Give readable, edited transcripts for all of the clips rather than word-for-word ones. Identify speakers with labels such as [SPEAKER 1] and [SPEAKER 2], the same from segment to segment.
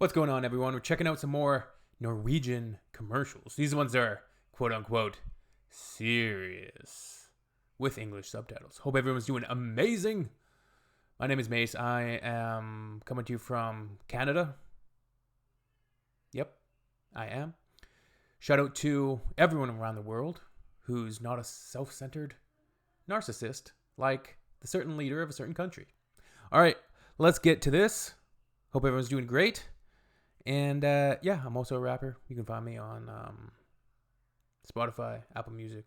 [SPEAKER 1] What's going on, everyone? We're checking out some more Norwegian commercials. These ones are quote-unquote serious with English subtitles. Hope everyone's doing amazing. My name is Mace. I am coming to you from Canada. Yep, I am. Shout out to everyone around the world who's not a self-centered narcissist like the certain leader of a certain country. All right, let's get to this. Hope everyone's doing great. And yeah, I'm also a rapper. You can find me on Spotify, Apple Music,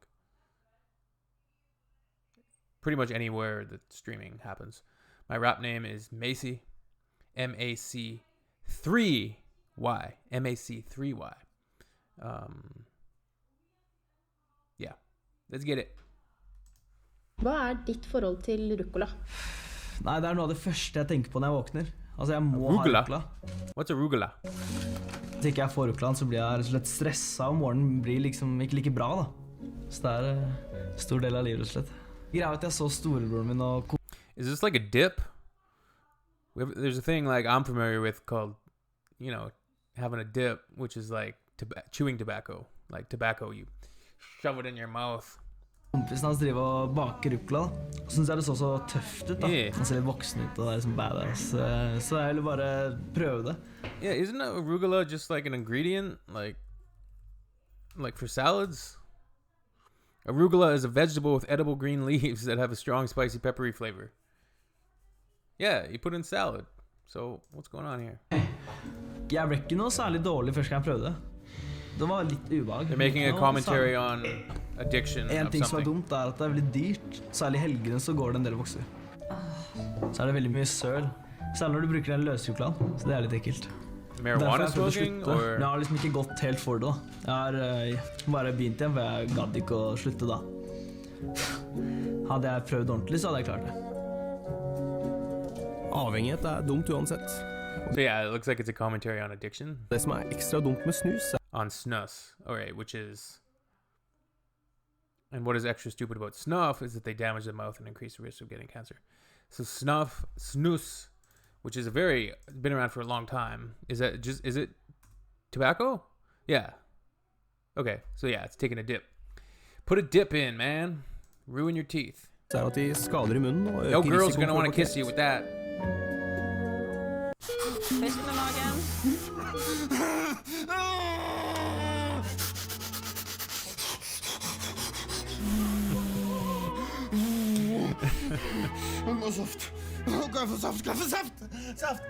[SPEAKER 1] pretty much anywhere that streaming happens. My rap name is Macy, M-A-C-3-Y, M-A-C-3-Y. Yeah, let's get it.
[SPEAKER 2] Hva ditt forhold til rucola?
[SPEAKER 3] Nei, det noe av det første jeg tenker på når jeg våkner. Altså, jeg må
[SPEAKER 1] Arugula?
[SPEAKER 3] ha rucola.
[SPEAKER 1] What's arugula?
[SPEAKER 3] Hvis ikke jeg får rucolaen, så blir jeg rett og slett stresset, og morgenen blir liksom ikke like bra, da. Så det en stor del av livet, rett og slett. Greia at jeg så storebroren min og...
[SPEAKER 1] Is this like a dip? There's a thing like I'm familiar with called, you know, having a dip, which is like chewing tobacco. Like tobacco, you shove it in your mouth.
[SPEAKER 3] Kompisen hans driver og baker rucola, og synes jeg det så tøft ut, da. Han ser litt voksen ut, og det liksom badass. Så jeg ville bare prøve det.
[SPEAKER 1] Yeah, isn't arugula just like an ingredient, like for salads? Arugula is a vegetable with edible green leaves that have a strong, spicy, peppery flavor. Yeah, you put in salad. So, what's going on here?
[SPEAKER 3] Jeg ble ikke noe særlig dårlig første gang jeg prøvde det. Det var litt ubehag.
[SPEAKER 1] They're making a commentary on addiction
[SPEAKER 3] En
[SPEAKER 1] of
[SPEAKER 3] ting som
[SPEAKER 1] something.
[SPEAKER 3] dumt at det veldig dyrt. Særlig i helgene så går det en del vokser. Så det veldig mye søl. Særlig når du bruker den løsruklaen, så det litt ekkelt.
[SPEAKER 1] Marijuana smoking?
[SPEAKER 3] Men jeg har liksom ikke gått helt for det, da. Jeg har bare begynt igjen, for jeg gadd ikke å slutte da. Hadde jeg prøvd ordentlig, så hadde jeg klart det.
[SPEAKER 4] Avhengighet dumt uansett.
[SPEAKER 1] So yeah, it looks like it's a commentary on addiction.
[SPEAKER 4] Det som ekstra dumt med snus
[SPEAKER 1] On Snus. Alright, which is... And what is extra stupid about snuff is that they damage the mouth and increase the risk of getting cancer. So snus, which is been around for a long time. Is it tobacco? Yeah. Okay, so yeah, it's taking a dip. Put a dip in, man. Ruin your teeth.
[SPEAKER 4] at de skader I munnen og
[SPEAKER 1] No
[SPEAKER 4] øker
[SPEAKER 1] girl's
[SPEAKER 4] risikoen
[SPEAKER 1] gonna
[SPEAKER 4] for
[SPEAKER 1] want to kiss
[SPEAKER 4] bakterier.
[SPEAKER 1] you with that.
[SPEAKER 5] Pust med magen.
[SPEAKER 6] Saft. Kan jeg få saft? Saft!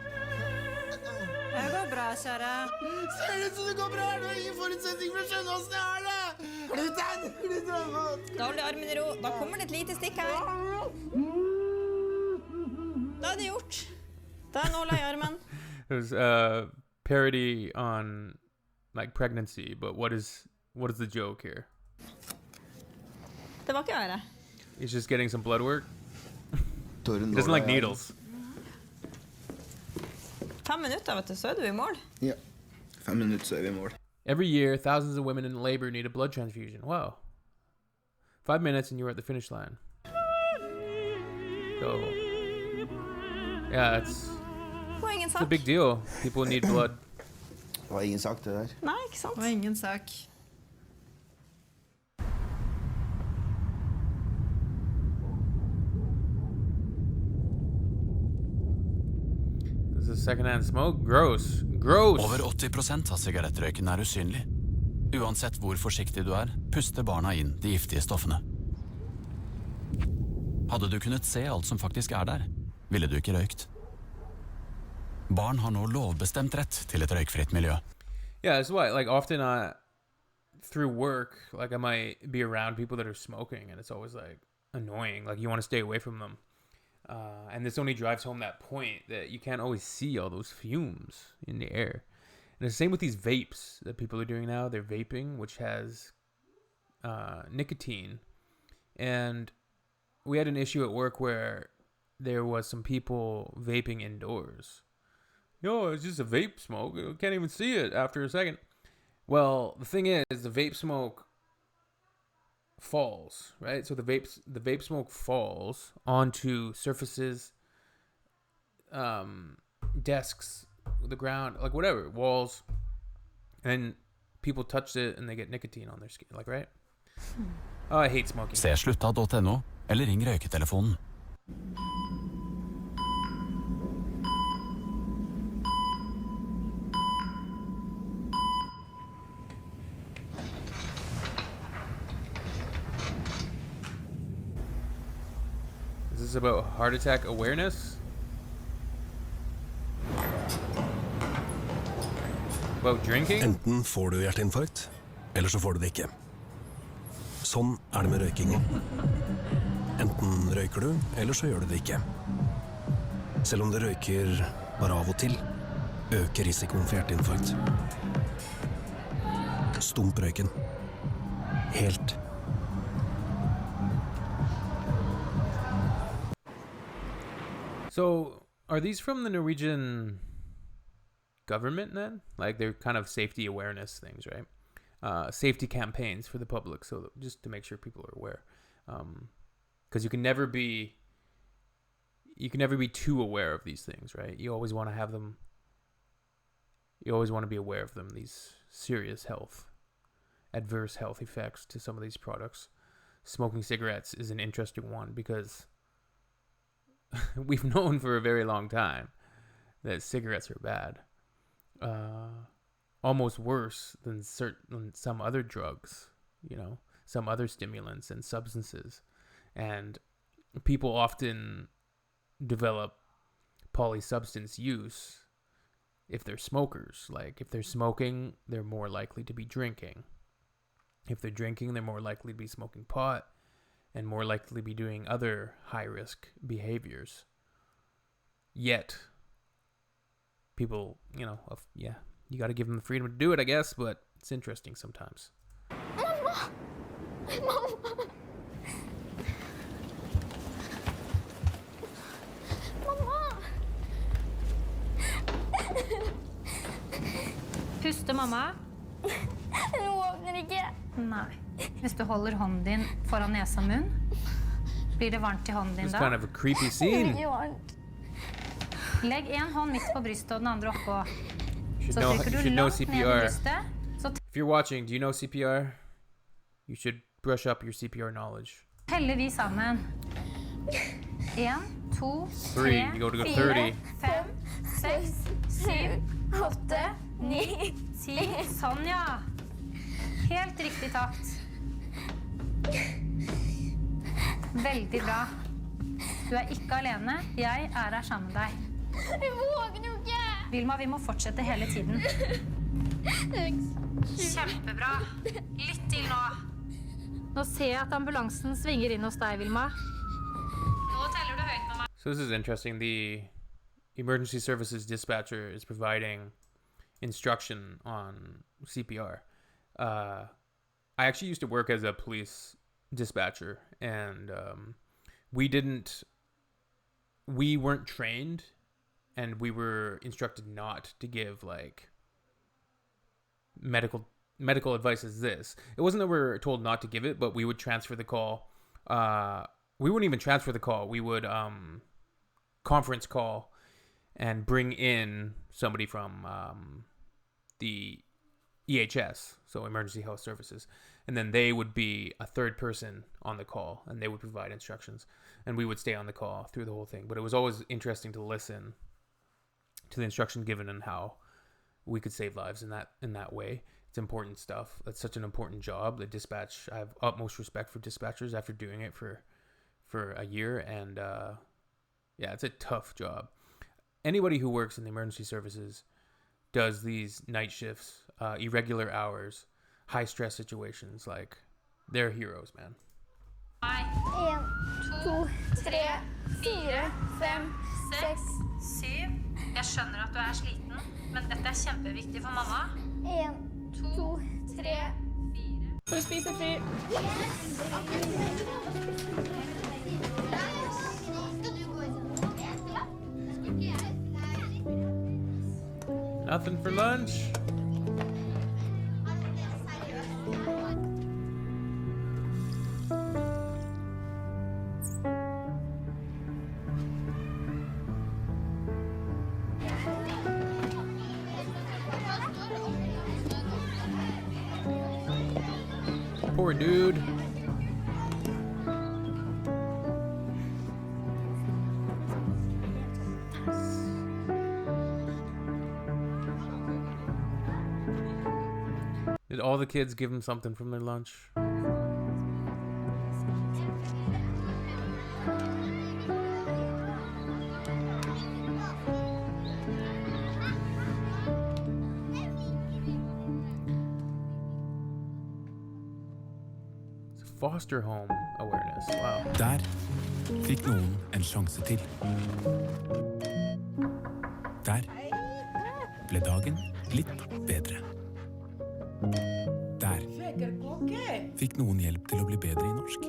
[SPEAKER 5] Det går bra, kjære.
[SPEAKER 6] Ser det ut som det går bra? Det ingen forutsetning for å skjønne hvordan jeg har det! Klipp den!
[SPEAKER 5] Da holder du armen I ro. Da kommer det et lite stikk her. Da det gjort. Da nåla I armen.
[SPEAKER 1] It was a parody on like pregnancy, but what is the joke here?
[SPEAKER 5] Det var ikke verre.
[SPEAKER 1] He's just getting some blood work. He
[SPEAKER 6] He
[SPEAKER 1] doesn't like needles.
[SPEAKER 5] 5 minutter, vet du, så du I mål.
[SPEAKER 6] Ja. 5 minutter så vi I mål.
[SPEAKER 1] Every year, thousands of women in labor need a blood transfusion. Wow. 5 minutes and you're at the finish line. So, yeah, it's
[SPEAKER 5] Det var ingen
[SPEAKER 1] a
[SPEAKER 5] sak.
[SPEAKER 1] big deal. People need blood.
[SPEAKER 6] Det var ingen sak det der.
[SPEAKER 5] Nei, ikke sant?
[SPEAKER 7] Det var ingen sak.
[SPEAKER 1] This is secondhand smoke. Gross. Gross.
[SPEAKER 8] Over 80% av sigarettrøyken usynlig. Uansett hvor forsiktig du puster barna inn de giftige stoffene. Hadde du kunnet se alt som faktisk der, ville du ikke røykt. Barn har nå lovbestemt rett til et røykfritt miljø.
[SPEAKER 1] Yeah, that's why, like, often through work, like, I might be around people that are smoking, and it's always, like, annoying. Like, you want to stay away from them. And this only drives home that point that you can't always see all those fumes in the air. And it's the same with these vapes that people are doing now. They're vaping, which has nicotine. And we had an issue at work where there was some people vaping indoors. Yo, it's just a vape smoke. You can't even see it after a second. Well, the thing is, the vape smoke falls, right? So the vape smoke falls onto surfaces, desks, the ground, like whatever, walls, and people touch it and they get nicotine on their skin, like, right? Oh, I hate smoking.
[SPEAKER 8] Se slutta.no, eller ring røyketelefonen.
[SPEAKER 1] Is this about heart attack awareness? About drinking?
[SPEAKER 4] Enten får du hjerteinfarkt, eller så får du det ikke. Sånn er det med røyking også. Enten røyker du, eller så gjør du det ikke. Selv om du røyker bare av og til, øker risikoen for hjerteinfarkt. Stump røyken. Helt.
[SPEAKER 1] So, are these from the Norwegian government then? Like, they're kind of safety awareness things, right? Safety campaigns for the public, so just to make sure people are aware. Because you can never be too aware of these things, right? You always want to have them. You always want to be aware of them. These serious adverse health effects to some of these products. Smoking cigarettes is an interesting one because we've known for a very long time that cigarettes are bad. Almost worse than some other drugs, some other stimulants and substances. And people often develop polysubstance use if they're smokers. Like, if they're smoking, they're more likely to be drinking. If they're drinking, they're more likely to be smoking pot and more likely to be doing other high-risk behaviors. Yet, people, you got to give them the freedom to do it, I guess, but it's interesting sometimes.
[SPEAKER 7] Mamma! Mamma! Mamma!
[SPEAKER 9] Puste, mamma.
[SPEAKER 7] Hun åpner ikke.
[SPEAKER 9] Nei. Hvis du holder hånden din foran nesa og munn, blir det varmt i hånden din
[SPEAKER 1] It's
[SPEAKER 9] da.
[SPEAKER 1] kind of a creepy scene.
[SPEAKER 9] Legg en hånd midt på brystet og den andre oppå.
[SPEAKER 1] You
[SPEAKER 9] Så
[SPEAKER 1] should
[SPEAKER 9] trykker du
[SPEAKER 1] know
[SPEAKER 9] langt ned i
[SPEAKER 1] CPR.
[SPEAKER 9] brystet. Så
[SPEAKER 1] If you're watching, do you know CPR? You should brush up your CPR knowledge.
[SPEAKER 9] teller vi sammen. 1, 2, 3,
[SPEAKER 1] 3, you go to
[SPEAKER 9] 4,
[SPEAKER 1] 30.
[SPEAKER 9] 5, 6, 7, 8, 9, 10. Sånn, ja. Helt riktig takt. Veldig bra. Du er ikke alene. Jeg er her sammen med deg.
[SPEAKER 7] Hun våger jo ikke.
[SPEAKER 9] Vilma, vi må fortsette hele tiden. Kjempebra. Litt til nå. Nå ser jeg at ambulansen svinger inn hos deg, Vilma. Nå teller du høyt med meg.
[SPEAKER 1] So this is interesting. The emergency services dispatcher is providing instruction on CPR. I actually used to work as a police dispatcher, and we weren't trained, and we were instructed not to give like medical advice as this. It wasn't that we were told not to give it, but we would transfer the call. We wouldn't even transfer the call. We would conference call and bring in somebody from the EHS, so Emergency Health Services, and then they would be a third person on the call, and they would provide instructions, and we would stay on the call through the whole thing. But it was always interesting to listen to the instruction given and how we could save lives in that way. It's important stuff. That's such an important job. The dispatch, I have utmost respect for dispatchers after doing it for a year, and yeah, it's a tough job. Anybody who works in the emergency services does these night shifts, irregular hours, high stress situations. Like, they're heroes, man.
[SPEAKER 7] 1, 2, 3, 4, 5, 6,
[SPEAKER 9] 7. Jeg skjønner at du er sliten, men dette er kjempeviktig for mamma.
[SPEAKER 7] 1, 2, 3, 4.
[SPEAKER 2] For å spise fri.
[SPEAKER 1] Nothing for lunch? Poor dude. Did all the kids give him something from their lunch? Foster home awareness. Wow.
[SPEAKER 8] Der fikk noen en sjanse til. Der ble dagen litt bedre. Der fikk noen hjelp til å bli bedre i norsk.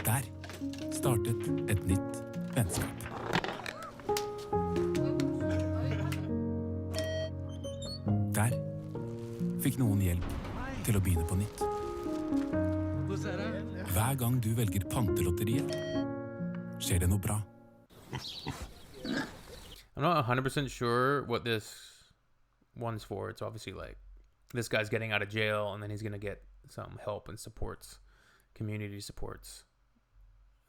[SPEAKER 8] Der startet et nytt vennskap. Der fikk noen hjelp til å begynne på nytt. Hver gang du velger pantelotteriet, skjer det noe bra.
[SPEAKER 1] I'm not 100% sure what this one's for. It's obviously like this guy's getting out of jail and then he's going to get some help and supports, community supports.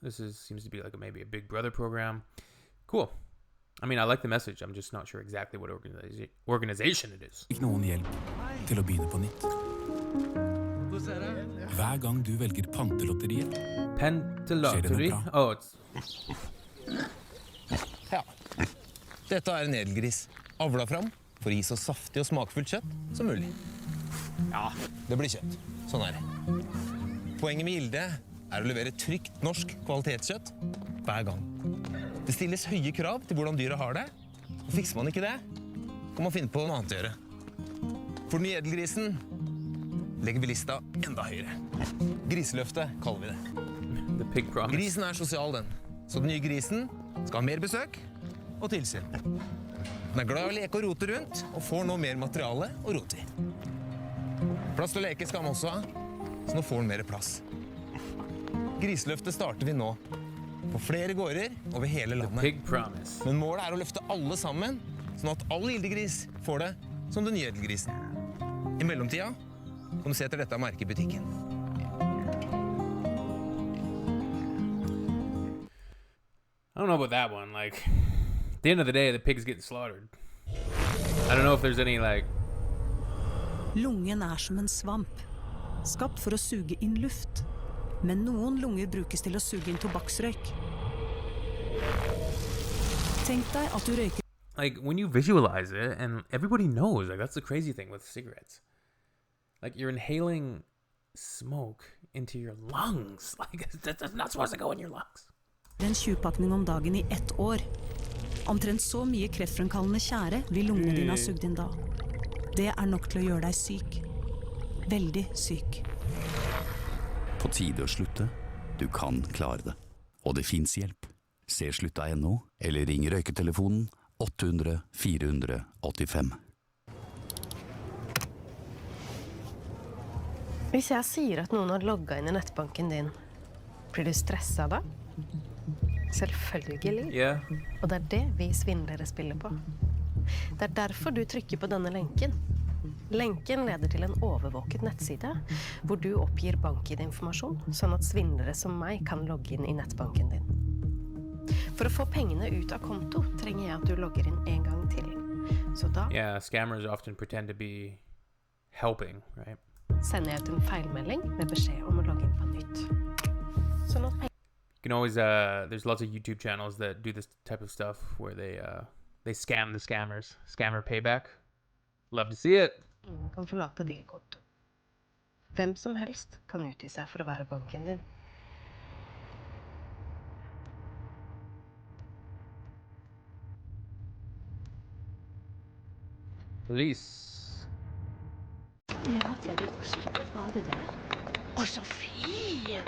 [SPEAKER 1] Seems to be like maybe a Big Brother program. Cool. I mean, I like the message. I'm just not sure exactly what organization it is.
[SPEAKER 8] Fikk noen hjelp til å begynne på nytt. Hver gang du velger pantelotteriet, skjer det noe bra.
[SPEAKER 1] Oh, it's...
[SPEAKER 6] Ja. Dette er en edelgris. Avla fram for å gi så saftig og smakfullt kjøtt som mulig. Ja, det blir kjøtt. Sånn er det. Poenget med Gilde er å levere trygt norsk kvalitetskjøtt hver gang. Det stilles høye krav til hvordan dyret har det. Og fikser man ikke det, kan man finne på noe annet å gjøre. For den nye edelgrisen legger vi lista enda høyere. Griseløftet kaller vi det.
[SPEAKER 1] The pig promise.
[SPEAKER 6] Grisen er sosial, den. Så den nye grisen skal ha mer besøk og tilsyn. Den er glad i å leke og rote rundt, og får nå mer materiale å rote i. Plass til å leke skal han også ha, så nå får han mer plass. Griseløftet starter vi nå, på flere gårder over hele landet.
[SPEAKER 1] The pig promise.
[SPEAKER 6] Men målet er å løfte alle sammen, sånn at all gildegris får det som den nye edelgrisen. I mellomtida kan du se etter dette merket i butikken.
[SPEAKER 1] I don't know about that one. Like, at the end of the day, the pig's getting slaughtered. I don't know if there's any, like...
[SPEAKER 10] Lungen er som en svamp, skapt for å suge inn luft. Men noen lunger brukes til å suge inn tobakksrøyk. Tenk deg at du røyker...
[SPEAKER 1] Like, when you visualize it, and everybody knows, like, that's the crazy thing with cigarettes. Like, you're inhaling smoke into your lungs. Like, that's not supposed to go in your lungs.
[SPEAKER 10] En 20-pakning om dagen i 1 år. Omtrent så mye kreftfremkallende tjære vil lungene dine ha sugd inn da. Det er nok til å gjøre deg syk. Veldig syk.
[SPEAKER 8] På tide å slutte. Du kan klare det. Og det finnes hjelp. Se slutta.no, eller ring røyketelefonen 800 485.
[SPEAKER 11] Hvis jeg sier at noen har logget inn i nettbanken din, blir du stresset da? Selvfølgelig.
[SPEAKER 1] Yeah.
[SPEAKER 11] Og det er det vi svindlere spiller på. Det er derfor du trykker på denne lenken. Lenken leder til en overvåket nettside, hvor du oppgir bank-ID-informasjon, sånn at svindlere som meg kan logge inn i nettbanken din. For å få pengene ut av konto, trenger jeg at du logger inn en gang til. Så da...
[SPEAKER 1] Yeah, scammers often pretend to be helping, right?
[SPEAKER 11] Sender jeg ut en feilmelding med beskjed om å logge inn på nytt. Sånn at
[SPEAKER 1] you can always there's lots of YouTube channels that do this type of stuff where they scam the scammers. Scammer payback. Love to see it.
[SPEAKER 11] Ingen kan forlate din konto. Hvem som helst kan utgi seg for å være banken din.
[SPEAKER 1] Police.
[SPEAKER 11] Ja, jeg vil også ha det der. Å, så fin!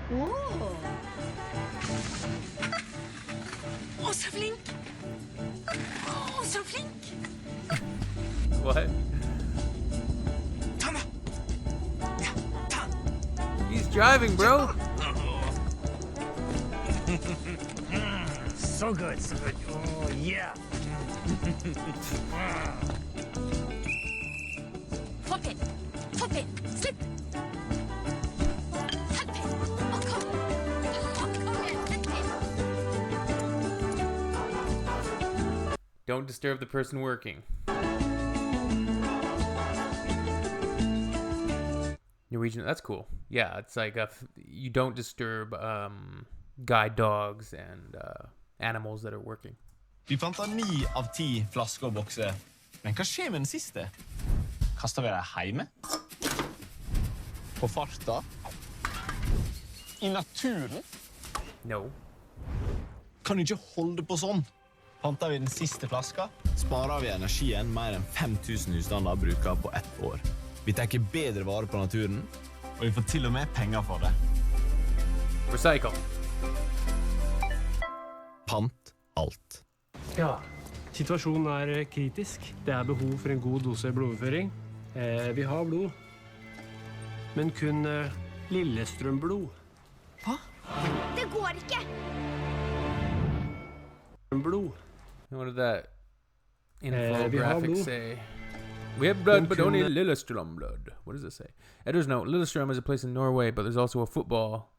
[SPEAKER 11] Åh! Å, så flink! Å, så flink!
[SPEAKER 1] What?
[SPEAKER 6] Ta meg! Ja, ta!
[SPEAKER 1] He's driving, bro!
[SPEAKER 6] So good, so good. Oh, yeah!
[SPEAKER 7] Hopp inn! Hopp inn!
[SPEAKER 1] Don't disturb the person working. Norwegian, that's cool. Yeah, it's like you don't disturb guide dogs and animals that are working.
[SPEAKER 12] Vi fant 9 av 10 flasker og bokser. Men hva skjer med den siste? Kaster vi deg hjemme? På farta? I naturen?
[SPEAKER 1] No.
[SPEAKER 12] Kan du ikke holde på sånn? Panter vi den siste flaska, sparer vi energien mer enn 5000 husstander bruker på 1 år. Vi tenker bedre vare på naturen, og vi får til og med penger for det.
[SPEAKER 1] Recycle.
[SPEAKER 12] Pant alt.
[SPEAKER 13] Ja, situasjonen er kritisk. Det er behov for en god dose blodføring. Vi har blod, men kun Lillestrøm-blod.
[SPEAKER 7] Hva? Det går ikke!
[SPEAKER 13] Blod.
[SPEAKER 1] What did that
[SPEAKER 13] vi har
[SPEAKER 1] infographic
[SPEAKER 13] blod.
[SPEAKER 1] say? We have blood, but only Lillestrøm blood. What does it say? Editor's note: Lillestrøm is a place in Norway, but there's also a football.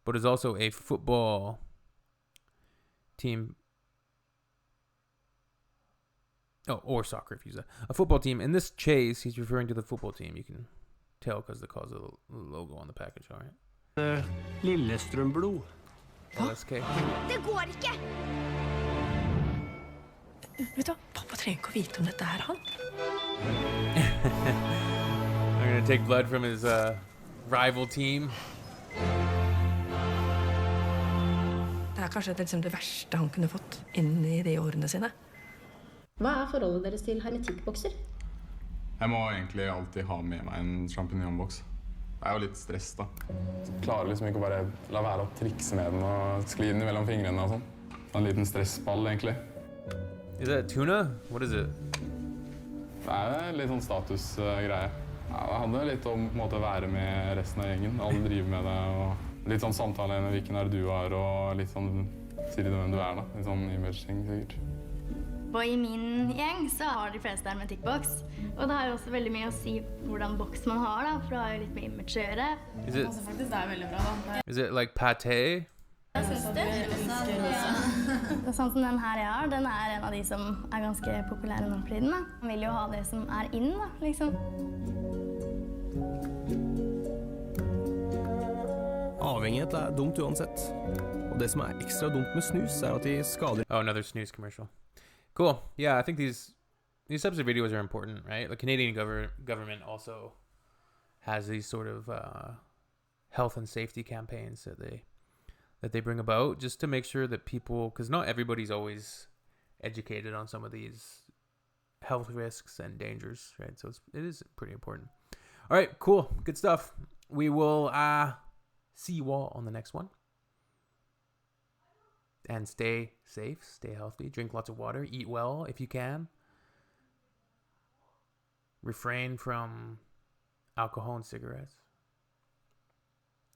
[SPEAKER 1] But there's also a football team. Oh, or soccer if you use that. A football team. In this chase, he's referring to the football team. You can tell because the cause of the logo on the package. All right.
[SPEAKER 13] Lillestrøm-blod.
[SPEAKER 1] LSK.
[SPEAKER 7] Det går ikke!
[SPEAKER 14] Vet du hva? Pappa trenger ikke å vite om dette er han.
[SPEAKER 1] I'm gonna take blood from his rival team.
[SPEAKER 14] Det er kanskje liksom det verste han kunne fått inn i de årene sine.
[SPEAKER 2] Hva er forholdet deres til hermetikkbokser?
[SPEAKER 15] Jeg må egentlig alltid ha med meg en champignonboks. Det er jo litt stress, da. Jeg klarer liksom ikke å bare la være å trikse med den og skli den mellom fingrene og sånn. En liten stressball, egentlig.
[SPEAKER 1] Is that tuna? What is it?
[SPEAKER 15] Det er litt sånn statusgreie. Ja, det handler litt om på en måte, å være med resten av gjengen. Alle driver med det, og litt sånn samtale med hvilken er du er, og litt sånn, sier de hvem du er da. Litt sånn image-ting, sikkert.
[SPEAKER 16] Og i min gjeng så har de fleste hermetikkboks. Og det har jo også veldig mye å si hvordan boks man har da, for det har jo litt med image å gjøre.
[SPEAKER 1] Is it?
[SPEAKER 16] Faktisk det er veldig bra da.
[SPEAKER 1] Is it like pate?
[SPEAKER 16] Jeg synes det. Det er sånn som den her jeg har, den er en av de som er ganske populære nå for tiden da. Man vil jo ha det som er inn da, liksom.
[SPEAKER 17] Avhengighet er dumt uansett. Og det som er ekstra dumt med snus er at de skader.
[SPEAKER 1] Oh, another snus commercial. Cool. Yeah, I think these types of videos are important, right? The Canadian government also has these sort of health and safety campaigns that they bring about just to make sure that people, because not everybody's always educated on some of these health risks and dangers, right? So it is pretty important. All right, cool. Good stuff. We will see you all on the next one. And stay safe, stay healthy, drink lots of water, eat well if you can. Refrain from alcohol and cigarettes.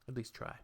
[SPEAKER 1] At least try.